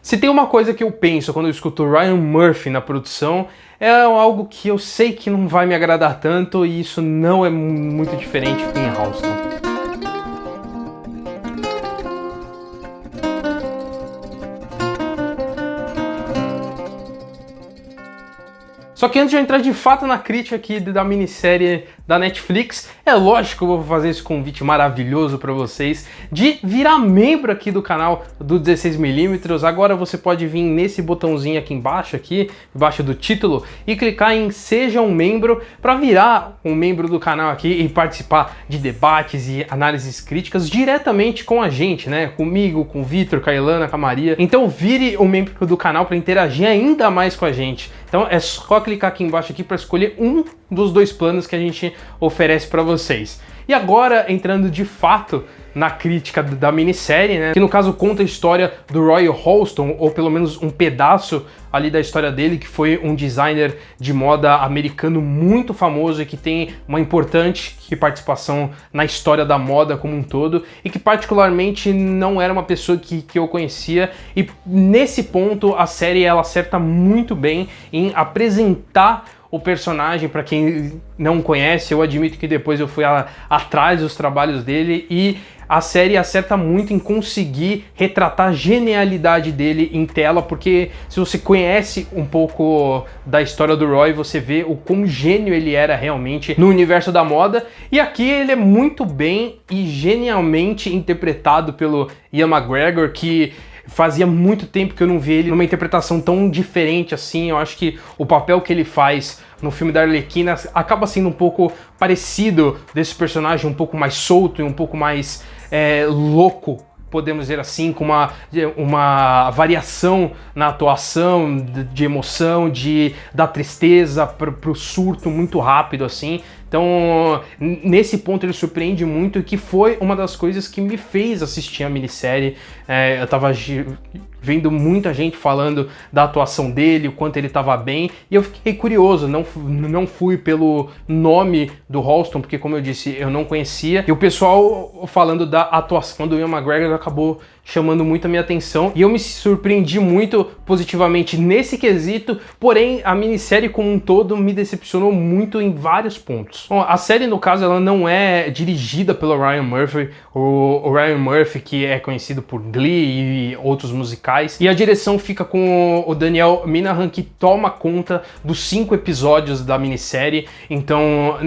Se tem uma coisa que eu penso quando eu escuto Ryan Murphy na produção, é algo que eu sei que não vai me agradar tanto, e isso não é muito diferente em Halston. Só que antes de eu entrar de fato na crítica aqui da minissérie da Netflix, é lógico que eu vou fazer esse convite maravilhoso para vocês de virar membro aqui do canal do 16mm. Agora você pode vir nesse botãozinho aqui embaixo do título, e clicar em Seja um Membro para virar um membro do canal aqui e participar de debates e análises críticas diretamente com a gente, né? Comigo, com o Vitor, com a Ilana, com a Maria. Então vire um membro do canal para interagir ainda mais com a gente. Então é só clicar aqui embaixo aqui para escolher um dos dois planos que a gente oferece para vocês. E agora, entrando de fato na crítica da minissérie, né, que no caso conta a história do Roy Halston, ou pelo menos um pedaço ali da história dele, que foi um designer de moda americano muito famoso e que tem uma importante participação na história da moda como um todo, e que particularmente não era uma pessoa que eu conhecia. E nesse ponto a série ela acerta muito bem em apresentar o personagem para quem não conhece. Eu admito que depois eu fui atrás dos trabalhos dele, e a série acerta muito em conseguir retratar a genialidade dele em tela, porque se você conhece um pouco da história do Roy, você vê o quão gênio ele era realmente no universo da moda. E aqui ele é muito bem e genialmente interpretado pelo Ian McGregor, que fazia muito tempo que eu não vi ele numa interpretação tão diferente assim. Eu acho que o papel que ele faz no filme da Arlequina acaba sendo um pouco parecido desse personagem, um pouco mais solto e um pouco mais louco, podemos dizer assim, com uma variação na atuação, de emoção, da tristeza para o surto muito rápido assim. Então, nesse ponto ele surpreende muito, e que foi uma das coisas que me fez assistir a minissérie. Eu tava vendo muita gente falando da atuação dele, o quanto ele estava bem, e eu fiquei curioso. Não fui pelo nome do Halston, porque, como eu disse, eu não conhecia, e o pessoal falando da atuação do Ian McGregor acabou chamando muito a minha atenção, e eu me surpreendi muito positivamente nesse quesito. Porém, a minissérie como um todo me decepcionou muito em vários pontos. Bom, a série, no caso, ela não é dirigida pelo Ryan Murphy, o Ryan Murphy que é conhecido por Glee e outros musicais, e a direção fica com o Daniel Minahan, que toma conta dos 5 episódios da minissérie. Então,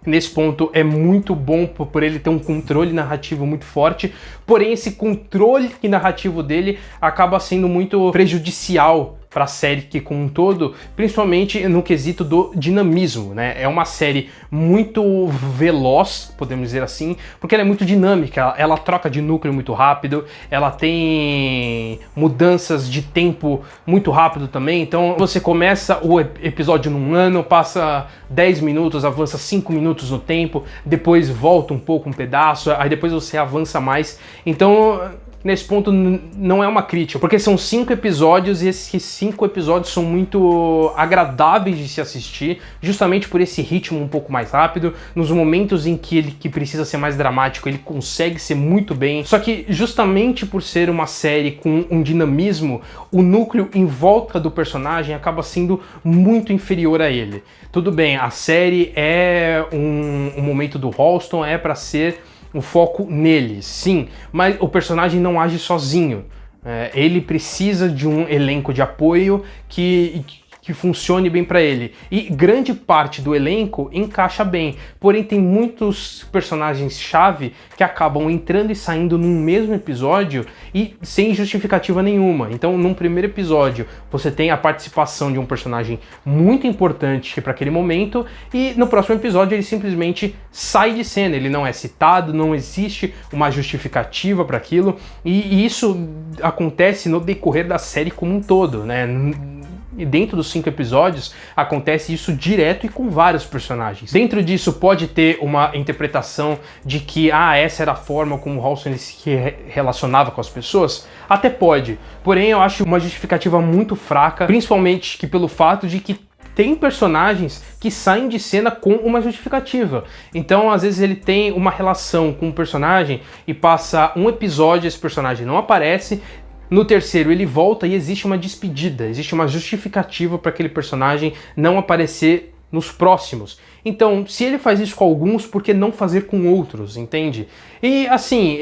nesse ponto é muito bom por ele ter um controle narrativo muito forte. Porém, esse controle narrativo dele acaba sendo muito prejudicial para a série que como um todo, principalmente no quesito do dinamismo, né? É uma série muito veloz, podemos dizer assim, porque ela é muito dinâmica, ela troca de núcleo muito rápido, ela tem mudanças de tempo muito rápido também. Então você começa o episódio num ano, passa 10 minutos, avança 5 minutos no tempo, depois volta um pouco um pedaço, aí depois você avança mais. Então, nesse ponto não é uma crítica, porque são 5 episódios, e esses 5 episódios são muito agradáveis de se assistir, justamente por esse ritmo um pouco mais rápido. Nos momentos em que ele precisa ser mais dramático, ele consegue ser muito bem. Só que justamente por ser uma série com um dinamismo, o núcleo em volta do personagem acaba sendo muito inferior a ele. Tudo bem, a série é um momento do Halston, é para ser o foco nele, sim, mas o personagem não age sozinho. Ele precisa de um elenco de apoio que funcione bem para ele, e grande parte do elenco encaixa bem. Porém, tem muitos personagens-chave que acabam entrando e saindo num mesmo episódio e sem justificativa nenhuma. Então, num primeiro episódio, você tem a participação de um personagem muito importante para aquele momento, e no próximo episódio ele simplesmente sai de cena, ele não é citado, não existe uma justificativa para aquilo, e isso acontece no decorrer da série como um todo, né? E dentro dos 5 episódios acontece isso direto e com vários personagens. Dentro disso pode ter uma interpretação de que essa era a forma como o Halston se relacionava com as pessoas. Até pode, porém eu acho uma justificativa muito fraca, principalmente que pelo fato de que tem personagens que saem de cena com uma justificativa. Então, às vezes ele tem uma relação com um personagem e passa um episódio, esse personagem não aparece, No terceiro ele volta e existe uma despedida, existe uma justificativa para aquele personagem não aparecer nos próximos. Então, se ele faz isso com alguns, por que não fazer com outros, entende? E assim,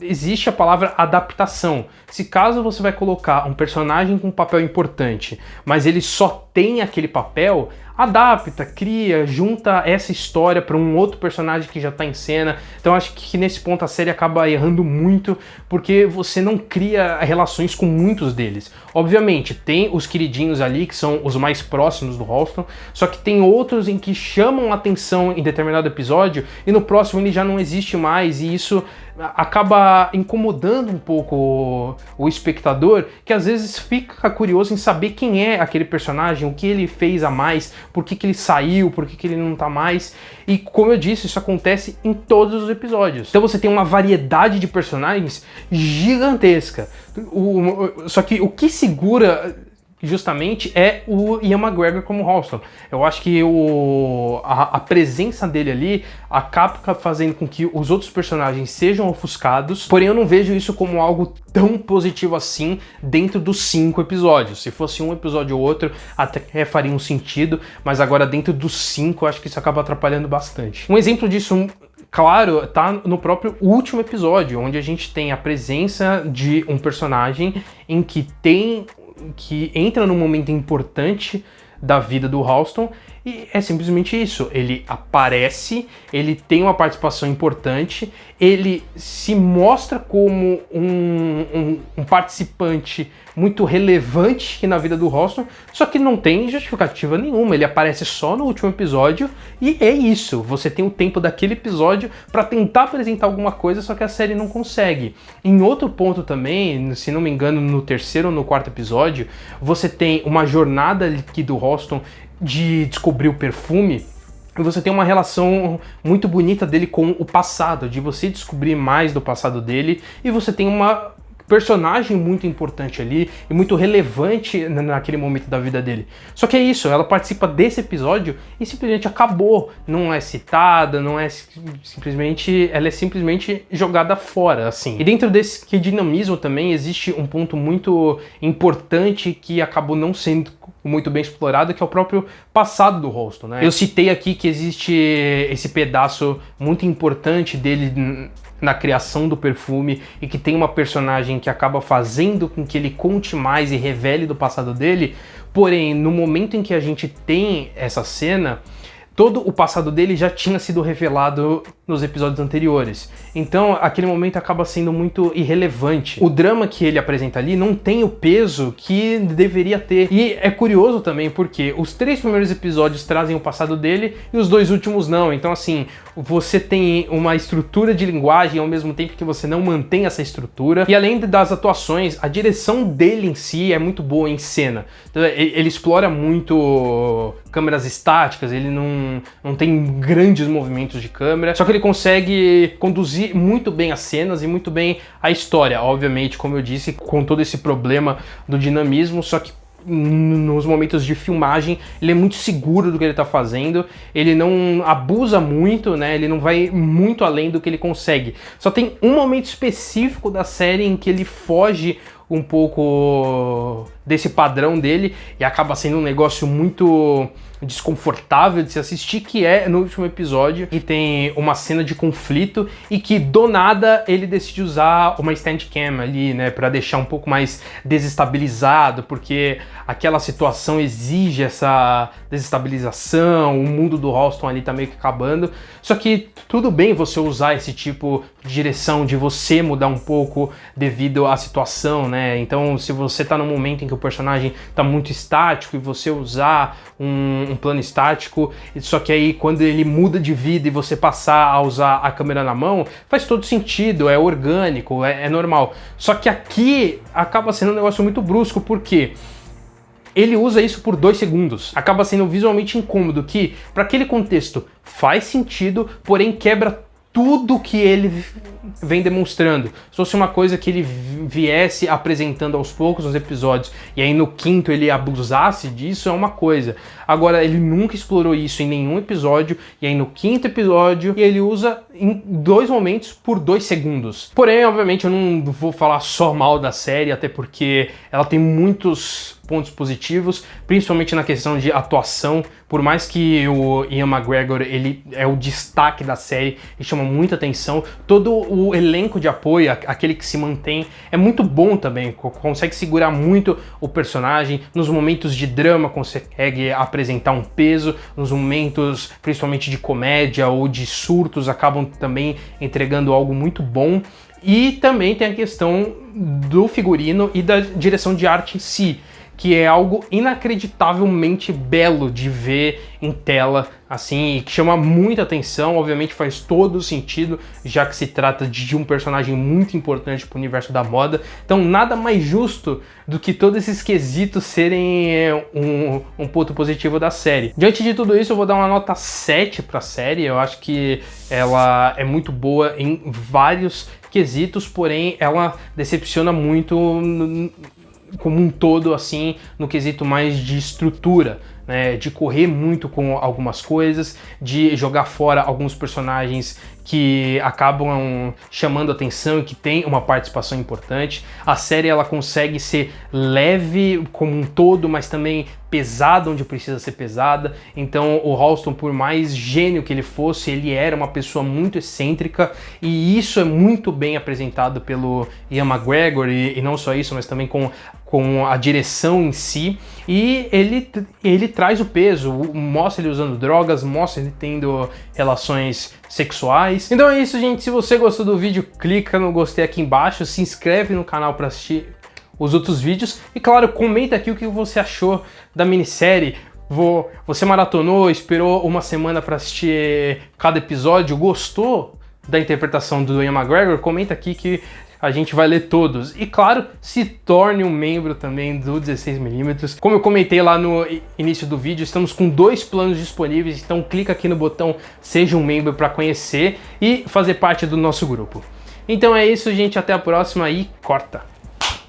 existe a palavra adaptação. Se caso você vai colocar um personagem com um papel importante, mas ele só tem aquele papel, adapta, cria, junta essa história para um outro personagem que já está em cena. Então acho que nesse ponto a série acaba errando muito, porque você não cria relações com muitos deles. Obviamente, tem os queridinhos ali, que são os mais próximos do Halston, só que tem outros em que chamam a atenção em determinado episódio, e no próximo ele já não existe mais, e isso acaba incomodando um pouco o espectador, que às vezes fica curioso em saber quem é aquele personagem, o que ele fez a mais, por que ele saiu, por que ele não tá mais. E como eu disse, isso acontece em todos os episódios. Então você tem uma variedade de personagens gigantesca. Só que o que segura justamente é o Ian McGregor como Halston. Eu acho que a presença dele ali acaba fazendo com que os outros personagens sejam ofuscados, porém eu não vejo isso como algo tão positivo assim dentro dos 5 episódios. Se fosse um episódio ou outro, até faria um sentido, mas agora dentro dos 5 eu acho que isso acaba atrapalhando bastante. Um exemplo disso, claro, tá no próprio último episódio, onde a gente tem a presença de um personagem em que entra num momento importante da vida do Halston, e é simplesmente isso. Ele aparece, ele tem uma participação importante, ele se mostra como um participante muito relevante na vida do Halston, só que não tem justificativa nenhuma. Ele aparece só no último episódio e é isso. Você tem o tempo daquele episódio para tentar apresentar alguma coisa, só que a série não consegue. Em outro ponto também, se não me engano, no terceiro ou no quarto episódio, você tem uma jornada aqui do Halston de descobrir o perfume, e você tem uma relação muito bonita dele com o passado, de você descobrir mais do passado dele, e você tem uma personagem muito importante ali e muito relevante naquele momento da vida dele. Só que é isso, ela participa desse episódio e simplesmente acabou, não é citada, não é simplesmente, ela é simplesmente jogada fora, assim. E dentro desse dinamismo também existe um ponto muito importante que acabou não sendo muito bem explorado, que é o próprio passado do Halston, né? Eu citei aqui que existe esse pedaço muito importante dele na criação do perfume e que tem uma personagem que acaba fazendo com que ele conte mais e revele do passado dele, porém, no momento em que a gente tem essa cena, todo o passado dele já tinha sido revelado nos episódios anteriores. Então, aquele momento acaba sendo muito irrelevante. O drama que ele apresenta ali não tem o peso que deveria ter. E é curioso também porque os 3 primeiros episódios trazem o passado dele e os 2 últimos não. Então, assim, você tem uma estrutura de linguagem ao mesmo tempo que você não mantém essa estrutura. E além das atuações, a direção dele em si é muito boa em cena. Então, ele explora muito câmeras estáticas, ele não tem grandes movimentos de câmera, só que ele consegue conduzir muito bem as cenas e muito bem a história, obviamente, como eu disse, com todo esse problema do dinamismo, só que nos momentos de filmagem ele é muito seguro do que ele tá fazendo, ele não abusa muito, né? Ele não vai muito além do que ele consegue. Só tem um momento específico da série em que ele foge um pouco desse padrão dele e acaba sendo um negócio muito desconfortável de se assistir, que é no último episódio, que tem uma cena de conflito e que do nada ele decide usar uma Steadicam ali, né, para deixar um pouco mais desestabilizado, porque aquela situação exige essa desestabilização, o mundo do Halston ali tá meio que acabando. Só que tudo bem você usar esse tipo de direção, de você mudar um pouco devido à situação, né? Então, se você tá num momento em que o personagem tá muito estático e você usar um plano estático, só que aí quando ele muda de vida e você passar a usar a câmera na mão, faz todo sentido, é orgânico, é normal. Só que aqui acaba sendo um negócio muito brusco, porque ele usa isso por 2 segundos. Acaba sendo visualmente incômodo, que para aquele contexto faz sentido, porém quebra tudo que ele vem demonstrando. Se fosse uma coisa que ele viesse apresentando aos poucos nos episódios e aí no quinto ele abusasse disso, é uma coisa. Agora, ele nunca explorou isso em nenhum episódio, e aí no quinto episódio ele usa em 2 momentos por 2 segundos. Porém, obviamente, eu não vou falar só mal da série, até porque ela tem muitos pontos positivos, principalmente na questão de atuação. Por mais que o Ian McGregor, ele é o destaque da série e chama muita atenção, todo o elenco de apoio, aquele que se mantém, é muito bom também, consegue segurar muito o personagem, nos momentos de drama consegue apresentar um peso, nos momentos principalmente de comédia ou de surtos acabam também entregando algo muito bom. E também tem a questão do figurino e da direção de arte em si, que é algo inacreditavelmente belo de ver em tela, assim, e que chama muita atenção. Obviamente faz todo sentido, já que se trata de um personagem muito importante para o universo da moda. Então nada mais justo do que todos esses quesitos serem um ponto positivo da série. Diante de tudo isso, eu vou dar uma nota 7 para a série. Eu acho que ela é muito boa em vários quesitos, porém ela decepciona muito como um todo, assim, no quesito mais de estrutura, né, de correr muito com algumas coisas, de jogar fora alguns personagens que acabam chamando atenção e que tem uma participação importante. A série, ela consegue ser leve como um todo, mas também pesada onde precisa ser pesada. Então o Halston, por mais gênio que ele fosse, ele era uma pessoa muito excêntrica, e isso é muito bem apresentado pelo Ian McGregor, e não só isso, mas também com a direção em si. E ele traz o peso, mostra ele usando drogas, mostra ele tendo relações sexuais. Então é isso, gente. Se você gostou do vídeo, clica no gostei aqui embaixo, se inscreve no canal para assistir os outros vídeos e, claro, comenta aqui o que você achou da minissérie. Você maratonou, esperou uma semana para assistir cada episódio, gostou da interpretação do Ian McGregor? Comenta aqui que a gente vai ler todos. E claro, se torne um membro também do 16mm. Como eu comentei lá no início do vídeo, estamos com 2 planos disponíveis, então clica aqui no botão Seja um Membro para conhecer e fazer parte do nosso grupo. Então é isso, gente, até a próxima e corta!